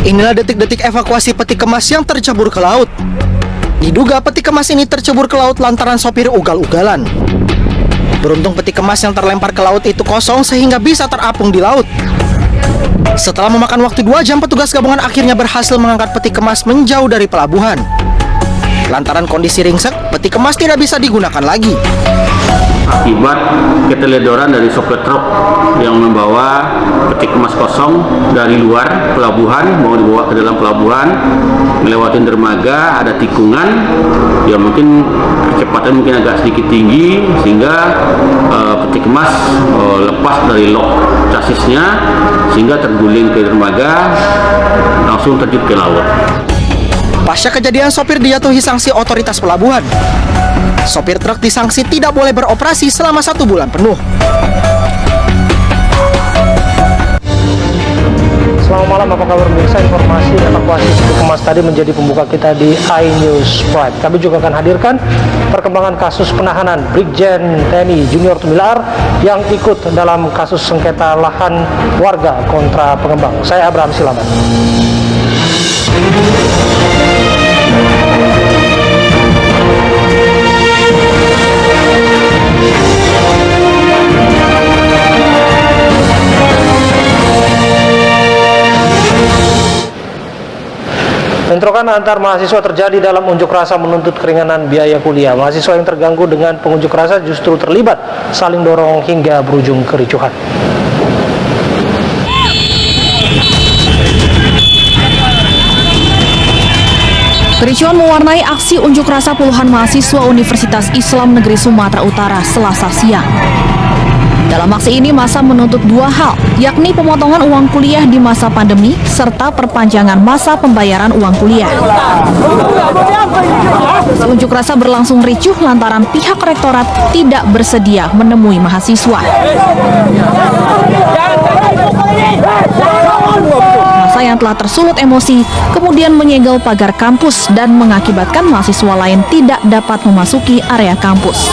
Inilah detik-detik evakuasi peti kemas yang tercebur ke laut. Diduga peti kemas ini tercebur ke laut lantaran sopir ugal-ugalan. Beruntung peti kemas yang terlempar ke laut itu kosong sehingga bisa terapung di laut. Setelah memakan waktu 2 jam, petugas gabungan akhirnya berhasil mengangkat peti kemas menjauh dari pelabuhan. Lantaran kondisi ringsek, peti kemas tidak bisa digunakan lagi. Akibat keteledoran dari sopir truk yang membawa peti kemas kosong dari luar pelabuhan mau dibawa ke dalam pelabuhan, melewati dermaga, ada tikungan, ya mungkin kecepatan mungkin agak sedikit tinggi sehingga peti kemas lepas dari lock chassisnya sehingga terguling ke dermaga, langsung terjun ke laut. Pasca kejadian, sopir dijatuhi sanksi otoritas pelabuhan. Sopir truk disanksi tidak boleh beroperasi selama 1 bulan penuh. Selamat malam, apa kabar pemirsa? Informasi evakuasi peti kemas tadi menjadi pembuka kita di iNews Prime. Kami juga akan hadirkan perkembangan kasus penahanan Brigjen TNI Junior Tumilar yang ikut dalam kasus sengketa lahan warga kontra pengembang. Saya Abraham Silaban. Bentrokan antar mahasiswa terjadi dalam unjuk rasa menuntut keringanan biaya kuliah. Mahasiswa yang terganggu dengan pengunjuk rasa justru terlibat saling dorong hingga berujung kericuhan. Kericuhan mewarnai aksi unjuk rasa puluhan mahasiswa Universitas Islam Negeri Sumatera Utara Selasa siang. Dalam aksi ini, massa menuntut 2 hal, yakni pemotongan uang kuliah di masa pandemi serta perpanjangan masa pembayaran uang kuliah. Unjuk rasa berlangsung ricuh lantaran pihak rektorat tidak bersedia menemui mahasiswa. Massa yang telah tersulut emosi kemudian menyegel pagar kampus dan mengakibatkan mahasiswa lain tidak dapat memasuki area kampus.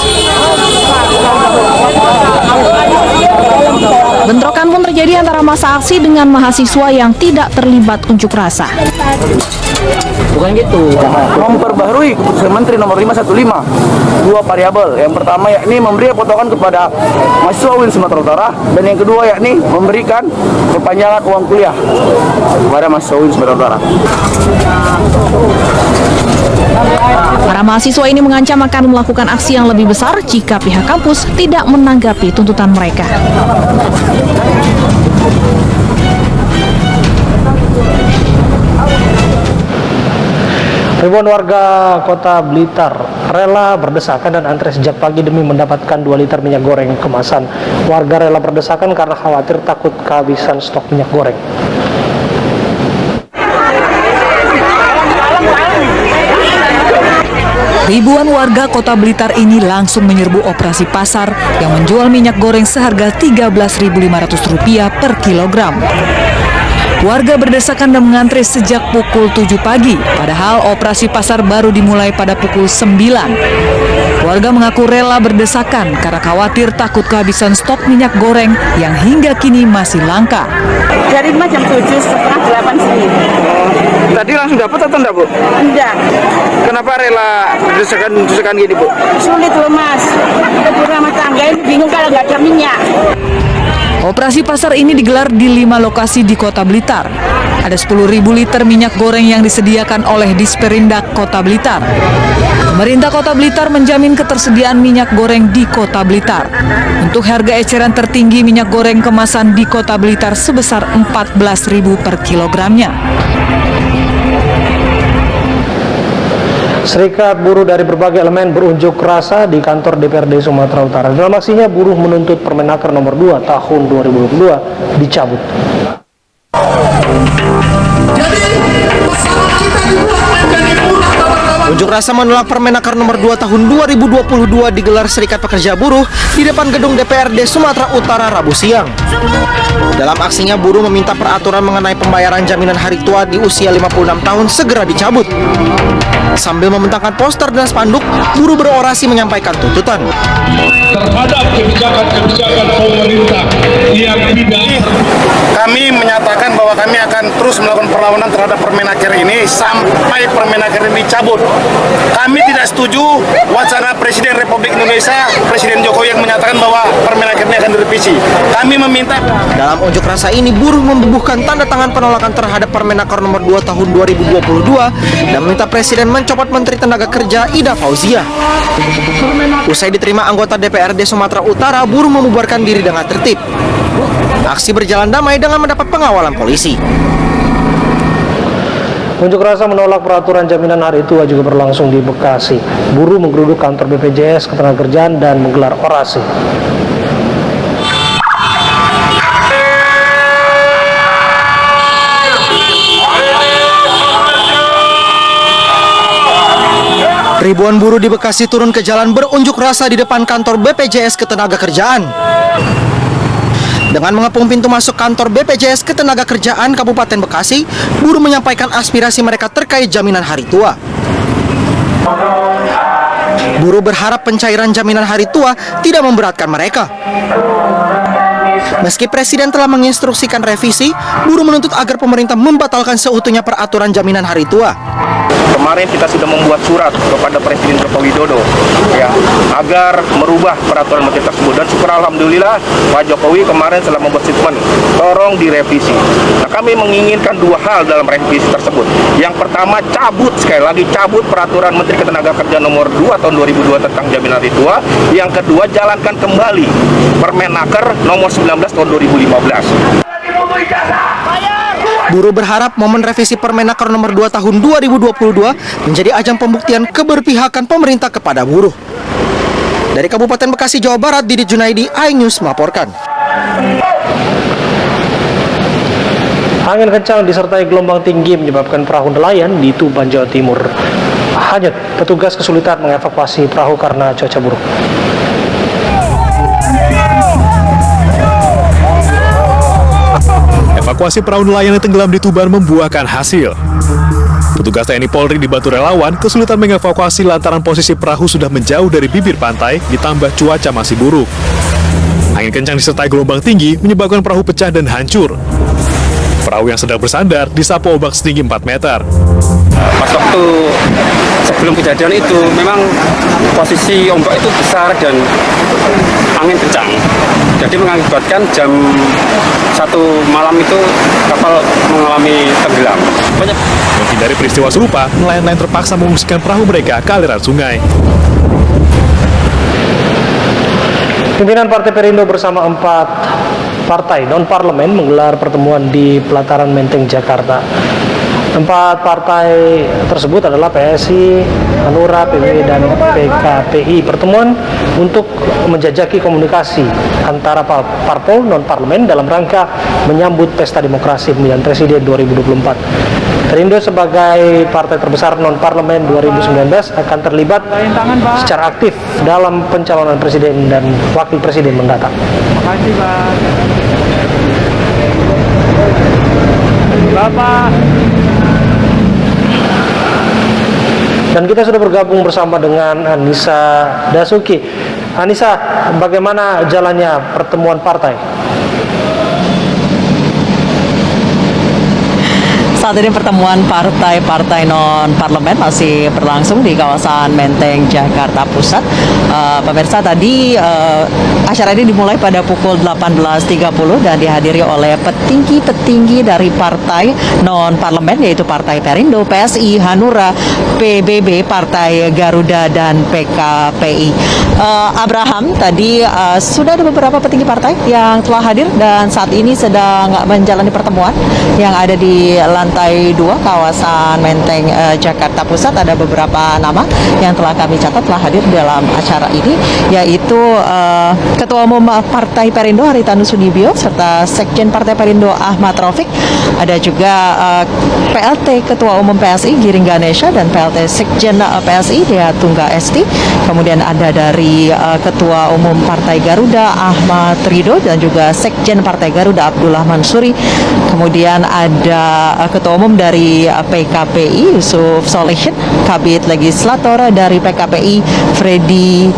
Bentrokan pun terjadi antara massa aksi dengan mahasiswa yang tidak terlibat unjuk rasa. Bukan gitu, memperbaharui keputusan Menteri nomor 515, 2 variabel. Yang pertama yakni memberi potongan kepada mahasiswa UIN Sumatera Utara, dan yang kedua yakni memberikan perpanjangan uang kuliah kepada mahasiswa UIN Sumatera Utara. Para mahasiswa ini mengancam akan melakukan aksi yang lebih besar jika pihak kampus tidak menanggapi tuntutan mereka. Ribuan warga Kota Blitar rela berdesakan dan antre sejak pagi demi mendapatkan 2 liter minyak goreng kemasan. Warga rela berdesakan karena khawatir takut kehabisan stok minyak goreng. Ribuan warga Kota Blitar ini langsung menyerbu operasi pasar yang menjual minyak goreng seharga Rp13.500 per kilogram. Warga berdesakan dan mengantre sejak pukul 7 pagi, padahal operasi pasar baru dimulai pada pukul 9. Warga mengaku rela berdesakan karena khawatir takut kehabisan stok minyak goreng yang hingga kini masih langka. Dari rumah jam 7, setengah 8 sini. Tadi langsung dapat atau enggak, Bu? Enggak. Kenapa rela desakan gini, Bu? Sulit loh, Mas. Ibu rumah tangga ini bingung kalau nggak ada minyak. Operasi pasar ini digelar di 5 lokasi di Kota Blitar. Ada 10.000 liter minyak goreng yang disediakan oleh Disperindak Kota Blitar. Pemerintah Kota Blitar menjamin ketersediaan minyak goreng di Kota Blitar. Untuk harga eceran tertinggi minyak goreng kemasan di Kota Blitar sebesar Rp14.000 per kilogramnya. Serikat buruh dari berbagai elemen berunjuk rasa di kantor DPRD Sumatera Utara. Dalam aksinya, buruh menuntut Permenaker nomor 2 tahun 2022 dicabut. Unjuk rasa menolak Permenaker nomor 2 tahun 2022 digelar Serikat Pekerja Buruh di depan gedung DPRD Sumatera Utara Rabu siang. Dalam aksinya, buruh meminta peraturan mengenai pembayaran jaminan hari tua di usia 56 tahun segera dicabut. Sambil membentangkan poster dan spanduk, buruh berorasi menyampaikan tuntutan terhadap kebijakan-kebijakan pemerintah yang tidak. Kami menyatakan bahwa kami akan terus melakukan perlawanan terhadap Permenaker ini sampai Permenaker ini dicabut. Kami tidak setuju wacana Presiden Republik Indonesia, Presiden Jokowi yang menyatakan bahwa Permenaker ini akan direvisi. Kami meminta. Dalam unjuk rasa ini, buruh membubuhkan tanda tangan penolakan terhadap Permenaker nomor 2 tahun 2022 dan meminta Presiden mencopot Menteri Tenaga Kerja Ida Fauzia. Usai diterima anggota DPRD Sumatera Utara, buruh membubarkan diri dengan tertib. Aksi berjalan damai dengan mendapat pengawalan polisi. Unjuk rasa menolak peraturan jaminan hari tua juga berlangsung di Bekasi. Buruh menggeruduk kantor BPJS Ketenagakerjaan dan menggelar orasi. Ribuan buruh di Bekasi turun ke jalan berunjuk rasa di depan kantor BPJS Ketenagakerjaan. Dengan mengepung pintu masuk kantor BPJS Ketenagakerjaan Kabupaten Bekasi, buruh menyampaikan aspirasi mereka terkait jaminan hari tua. Buruh berharap pencairan jaminan hari tua tidak memberatkan mereka. Meski Presiden telah menginstruksikan revisi, buruh menuntut agar pemerintah membatalkan seutuhnya peraturan jaminan hari tua. Kemarin kita sudah membuat surat kepada Presiden Joko Widodo ya, agar merubah peraturan menteri tersebut, dan syukur alhamdulillah Pak Jokowi kemarin telah membuat statement tolong direvisi. Nah, kami menginginkan dua hal dalam revisi tersebut. Yang pertama, sekali lagi cabut peraturan Menteri Ketenagakerjaan nomor 2 tahun 2002 tentang jaminan hari tua. Yang kedua, jalankan kembali Permenaker nomor 19 tahun 2015. Buruh berharap momen revisi Permenaker nomor 2 tahun 2022 menjadi ajang pembuktian keberpihakan pemerintah kepada buruh. Dari Kabupaten Bekasi, Jawa Barat, Didit Junaidi, iNews melaporkan. Angin kencang disertai gelombang tinggi menyebabkan perahu nelayan di Tuban, Jawa Timur hanyut. Petugas kesulitan mengevakuasi perahu karena cuaca buruk. Evakuasi perahu nelayan yang tenggelam di Tuban membuahkan hasil. Petugas TNI Polri dibantu relawan kesulitan mengevakuasi lantaran posisi perahu sudah menjauh dari bibir pantai ditambah cuaca masih buruk. Angin kencang disertai gelombang tinggi menyebabkan perahu pecah dan hancur. Perahu yang sedang bersandar disapu ombak setinggi 4 meter. Pas waktu sebelum kejadian itu memang posisi ombak itu besar dan angin kencang. Jadi mengakibatkan jam 1 malam itu kapal mengalami tenggelam. Menghindari peristiwa serupa, nelayan-nelayan terpaksa mengungsikan perahu mereka ke aliran sungai. Pimpinan Partai Perindo bersama 4 partai non-parlemen menggelar pertemuan di Pelataran Menteng, Jakarta. 4 partai tersebut adalah PSI, Hanura, PBB, dan PKPI. Pertemuan untuk menjajaki komunikasi antara parpol non-parlemen dalam rangka menyambut Pesta Demokrasi Pemilihan Presiden 2024. Perindo sebagai partai terbesar non-parlemen 2019 akan terlibat secara aktif dalam pencalonan presiden dan wakil presiden mendatang. Terima kasih, Bapak. Dan kita sudah bergabung bersama dengan Anissa Dasuki. Anissa, bagaimana jalannya pertemuan partai? Saat ini pertemuan partai-partai non-parlemen masih berlangsung di kawasan Menteng, Jakarta Pusat. Pemirsa, tadi acara ini dimulai pada pukul 18.30 dan dihadiri oleh petinggi-petinggi dari partai non-parlemen, yaitu Partai Perindo, PSI, Hanura, PBB, Partai Garuda, dan PKPI. Abraham, tadi sudah ada beberapa petinggi partai yang telah hadir dan saat ini sedang menjalani pertemuan yang ada di lantai 2 kawasan Menteng, Jakarta Pusat. Ada beberapa nama yang telah kami catat telah hadir dalam acara ini, yaitu Ketua Umum Partai Perindo Haritanu Sudibyo serta Sekjen Partai Perindo Ahmad Raufik. Ada juga PLT Ketua Umum PSI Giring Ganesha dan PLT Sekjen PSI Dea Tungga Esti. Kemudian ada dari Ketua Umum Partai Garuda Ahmad Rido dan juga Sekjen Partai Garuda Abdullah Mansuri. Kemudian ada Ketua Ketua Umum dari PKPI Yusuf Solihin, Kabid Legislator dari PKPI Freddy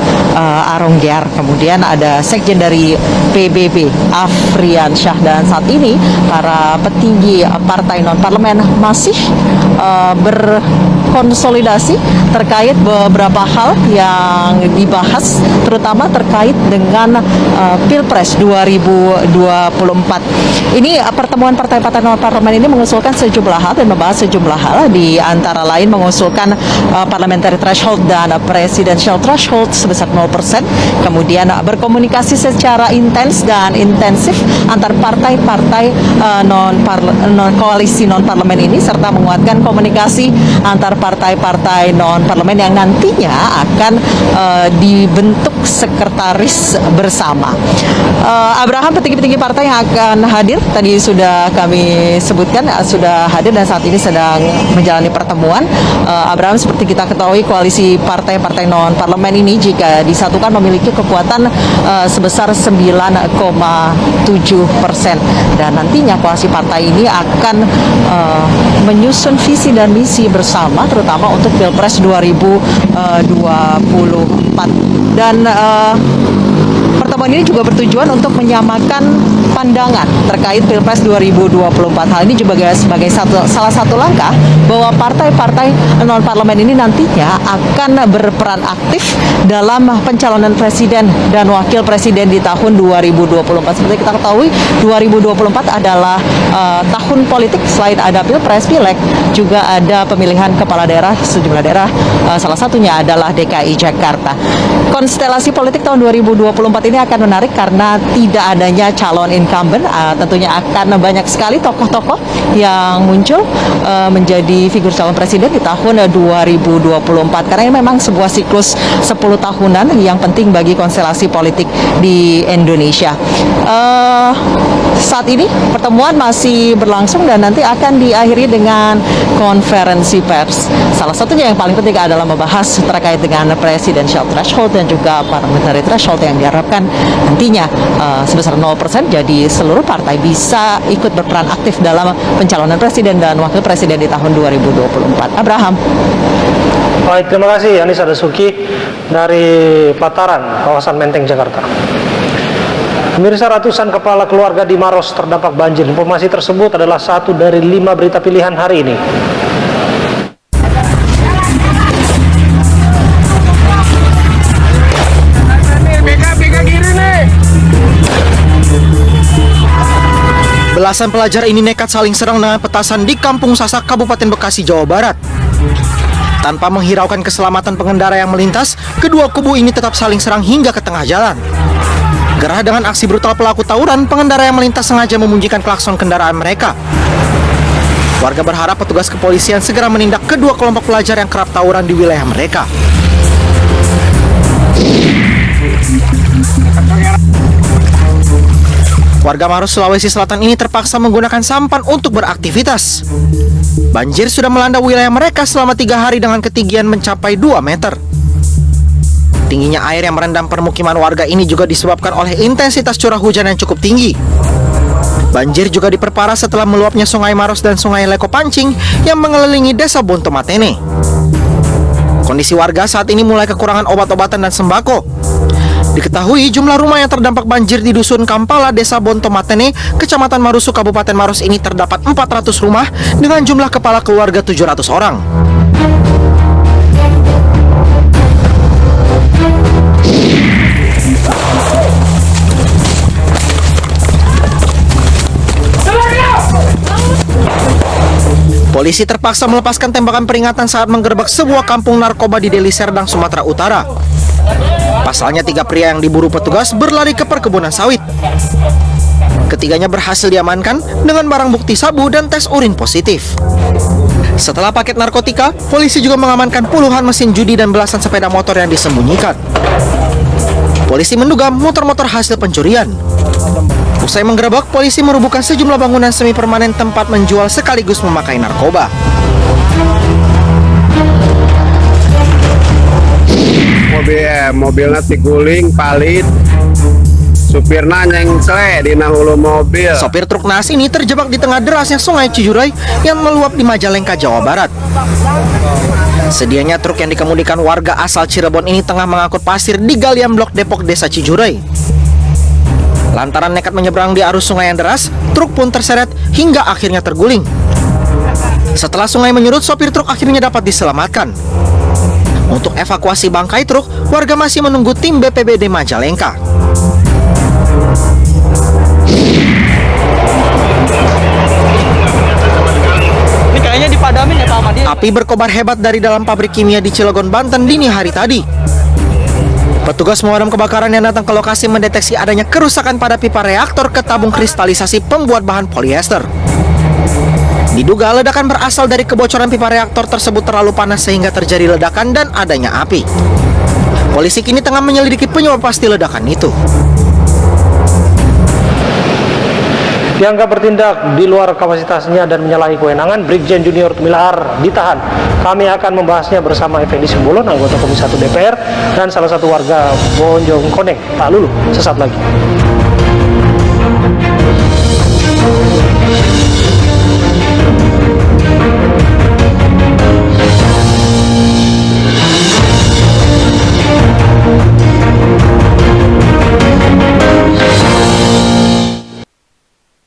Aronggear, kemudian ada Sekjen dari PBB Afrian Syah, dan saat ini para petinggi partai non-parlemen masih berkonsolidasi terkait beberapa hal yang dibahas, terutama terkait dengan Pilpres 2024. Ini pertemuan partai-partai non-parlemen ini mengusulkan sejumlah hal dan membahas sejumlah hal, di antara lain mengusulkan parliamentary threshold dan presidential threshold sebesar 0%, kemudian berkomunikasi secara intens dan intensif antar partai-partai koalisi non-parlemen ini, serta menguatkan komunikasi antar partai-partai non-parlemen yang nantinya akan dibentuk sekretaris bersama. Abraham, petinggi-petinggi partai yang akan hadir tadi sudah kami sebutkan sudah hadir dan saat ini sedang menjalani pertemuan. Abraham, seperti kita ketahui, koalisi partai-partai non-parlemen ini jika disatukan memiliki kekuatan sebesar 9,7%, dan nantinya koalisi partai ini akan menyusun visi dan misi bersama, terutama untuk Pilpres 2024. Dan pertemuan ini juga bertujuan untuk menyamakan pandangan terkait Pilpres 2024. Hal ini juga sebagai salah satu langkah bahwa partai-partai non-parlemen ini nantinya akan berperan aktif dalam pencalonan presiden dan wakil presiden di tahun 2024. Seperti kita ketahui, 2024 adalah tahun politik. Selain ada Pilpres, Pileg, juga ada pemilihan kepala daerah sejumlah daerah, salah satunya adalah DKI Jakarta. Konstelasi politik tahun 2024 ini akan menarik karena tidak adanya calon incumbent. Tentunya akan banyak sekali tokoh-tokoh yang muncul menjadi figur calon presiden di tahun 2024, karena ini memang sebuah siklus 10 tahunan yang penting bagi konstelasi politik di Indonesia. Saat ini pertemuan masih berlangsung dan nanti akan diakhiri dengan konferensi pers. Salah satunya yang paling penting adalah membahas terkait dengan presidential threshold dan juga parliamentary threshold yang diharapkan nantinya sebesar 0%, jadi seluruh partai bisa ikut berperan aktif dalam pencalonan presiden dan wakil presiden di tahun 2024. Abraham. Baik, terima kasih Anissa Dasuki dari Pataran, kawasan Menteng, Jakarta. Pemirsa, ratusan kepala keluarga di Maros terdampak banjir. Informasi tersebut adalah satu dari 5 berita pilihan hari ini. Belasan pelajar ini nekat saling serang dengan petasan di Kampung Sasak, Kabupaten Bekasi, Jawa Barat. Tanpa menghiraukan keselamatan pengendara yang melintas, kedua kubu ini tetap saling serang hingga ke tengah jalan. Gerah dengan aksi brutal pelaku tawuran, pengendara yang melintas sengaja membunyikan klakson kendaraan mereka. Warga berharap petugas kepolisian segera menindak kedua kelompok pelajar yang kerap tawuran di wilayah mereka. Warga Maros, Sulawesi Selatan ini terpaksa menggunakan sampan untuk beraktivitas. Banjir sudah melanda wilayah mereka selama 3 hari dengan ketinggian mencapai 2 meter. Tingginya air yang merendam permukiman warga ini juga disebabkan oleh intensitas curah hujan yang cukup tinggi. Banjir juga diperparah setelah meluapnya Sungai Maros dan Sungai Leko Pancing yang mengelilingi desa Bontomatene. Kondisi warga saat ini mulai kekurangan obat-obatan dan sembako. Diketahui jumlah rumah yang terdampak banjir di Dusun Kampala, Desa Bontomatene, Kecamatan Marusu, Kabupaten Maros ini terdapat 400 rumah dengan jumlah kepala keluarga 700 orang. Polisi terpaksa melepaskan tembakan peringatan saat menggerebek sebuah kampung narkoba di Deli Serdang, Sumatera Utara. Pasalnya 3 pria yang diburu petugas berlari ke perkebunan sawit. Ketiganya berhasil diamankan dengan barang bukti sabu dan tes urin positif. Setelah paket narkotika, polisi juga mengamankan puluhan mesin judi dan belasan sepeda motor yang disembunyikan. Polisi menduga motor-motor hasil pencurian. Usai menggerebek, polisi merubuhkan sejumlah bangunan semi permanen tempat menjual sekaligus memakai narkoba. Mobilnya tiguling, palit, supirna nyengsle di hulu mobil. Sopir truk naas ini terjebak di tengah derasnya Sungai Cijurai yang meluap di Majalengka, Jawa Barat. Sedianya truk yang dikemudikan warga asal Cirebon ini tengah mengangkut pasir di galian blok Depok Desa Cijurai. Lantaran nekat menyeberang di arus sungai yang deras, truk pun terseret hingga akhirnya terguling. Setelah sungai menyurut, sopir truk akhirnya dapat diselamatkan. Untuk evakuasi bangkai truk, warga masih menunggu tim BPBD Majalengka. Ini kayaknya dipadamin ya Pak Ahmad. Api berkobar hebat dari dalam pabrik kimia di Cilegon, Banten dini hari tadi. Petugas pemadam kebakaran yang datang ke lokasi mendeteksi adanya kerusakan pada pipa reaktor ke tabung kristalisasi pembuat bahan polyester. Diduga ledakan berasal dari kebocoran pipa reaktor tersebut terlalu panas sehingga terjadi ledakan dan adanya api. Polisi kini tengah menyelidiki penyebab pasti ledakan itu. Dianggap bertindak di luar kapasitasnya dan menyalahi kewenangan, Brigjen Junior Tumilar ditahan. Kami akan membahasnya bersama Effendi Simbolon, anggota Komisi 1 DPR, dan salah satu warga Bonjong Koneng, Pak Lulu, sesaat lagi.